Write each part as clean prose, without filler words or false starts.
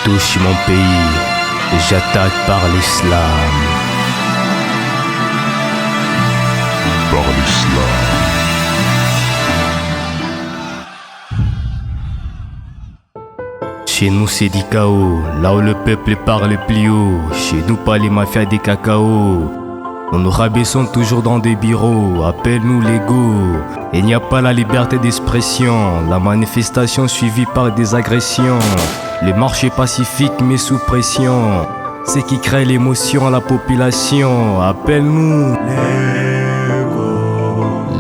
touche mon pays, j'attaque par l'islam. Par l'islam. Chez nous c'est du chaos, là où le peuple parle plus haut. Chez nous pas les mafias des cacao. Nous nous rabaissons toujours dans des bureaux, appelle-nous l'ego. Il n'y a pas la liberté d'expression, la manifestation suivie par des agressions. Le marché pacifique mais sous pression, c'est qui crée l'émotion à la population, appelle-nous l'ego.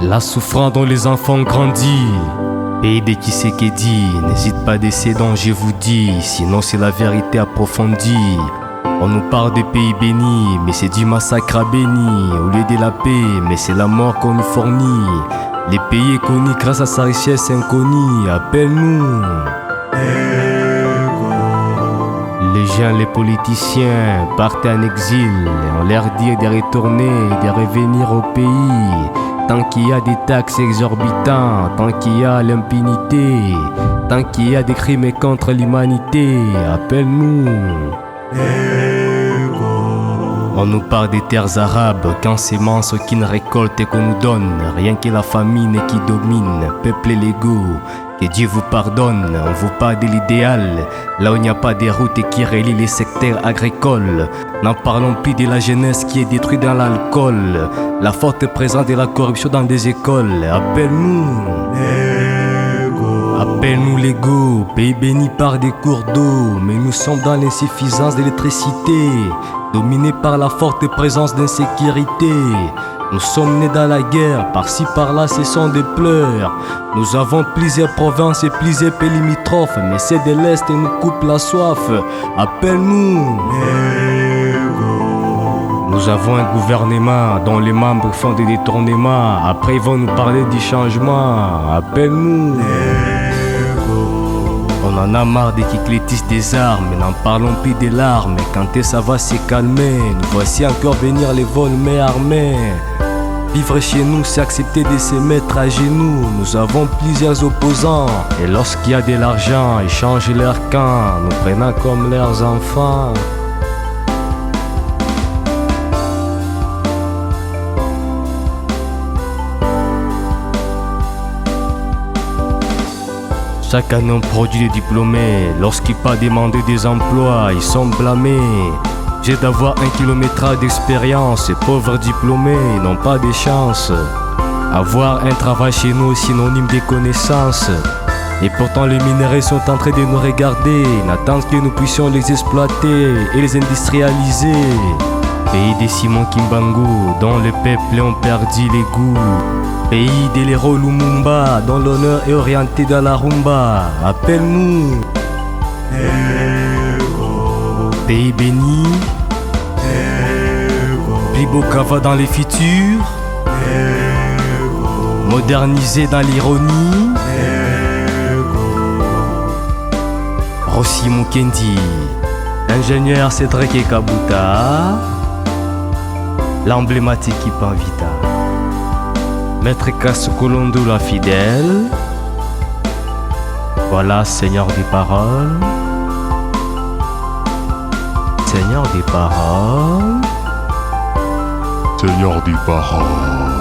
La souffrance dont les enfants grandissent, pays de qui c'est qui dit, n'hésite pas d'essayer dont je vous dis, sinon c'est la vérité approfondie. On nous parle des pays bénis, mais c'est du massacre à béni. Au lieu de la paix, mais c'est la mort qu'on nous fournit. Les pays est connu grâce à sa richesse inconnue, appelle-nous les gens, les politiciens partent en exil. On leur dit de retourner, de revenir au pays. Tant qu'il y a des taxes exorbitantes, tant qu'il y a l'impunité, tant qu'il y a des crimes contre l'humanité, appelle-nous. On nous parle des terres arabes, qu'en semences qui ne récoltent et qu'on nous donne. Rien que la famine qui domine, peuple l'ego. Que Dieu vous pardonne, on vous parle de l'idéal, là où il n'y a pas de routes qui relient les secteurs agricoles. N'en parlons plus de la jeunesse qui est détruite dans l'alcool, la forte présence de la corruption dans des écoles. Appelle-nous appelle-nous l'ego, pays béni par des cours d'eau. Mais nous sommes dans l'insuffisance d'électricité, dominés par la forte présence d'insécurité. Nous sommes nés dans la guerre, par-ci par-là ce sont des pleurs. Nous avons plusieurs provinces et plusieurs pays limitrophes, mais c'est de l'Est et nous coupe la soif. Appelle-nous Nous avons un gouvernement dont les membres font des détournements. Après ils vont nous parler du changement. Appelle-nous On en a marre des qui clétissent des armes, n'en parlons plus des larmes. Quand ça va se calmer, nous voici encore venir les vols mais armés. Vivre chez nous, c'est accepter de se mettre à genoux. Nous avons plusieurs opposants, et lorsqu'il y a de l'argent, ils changent leur camp, nous prenant comme leurs enfants. Chaque année on produit des diplômés, lorsqu'ils pas demandé des emplois, ils sont blâmés. J'ai d'avoir 1 kilométrage d'expérience, et pauvres diplômés n'ont pas de chance. Avoir un travail chez nous est synonyme de connaissances. Et pourtant les minéraux sont en train de nous regarder, n'attendent que nous puissions les exploiter et les industrialiser. Pays des Simon Kimbangu, dont le peuple ont perdu les goûts. Pays de l'héros Lumumba, dont l'honneur est orienté dans la rumba. Appelle-nous pays béni, Bibo Kava dans les futurs, modernisé dans l'ironie, Rossi Mukendi, ingénieur Cédric Kabuta, l'emblématique Ipanvita, Maître Kasukolondo la fidèle. Voilà Seigneur des paroles, Seigneur des paroles, Seigneur des paroles.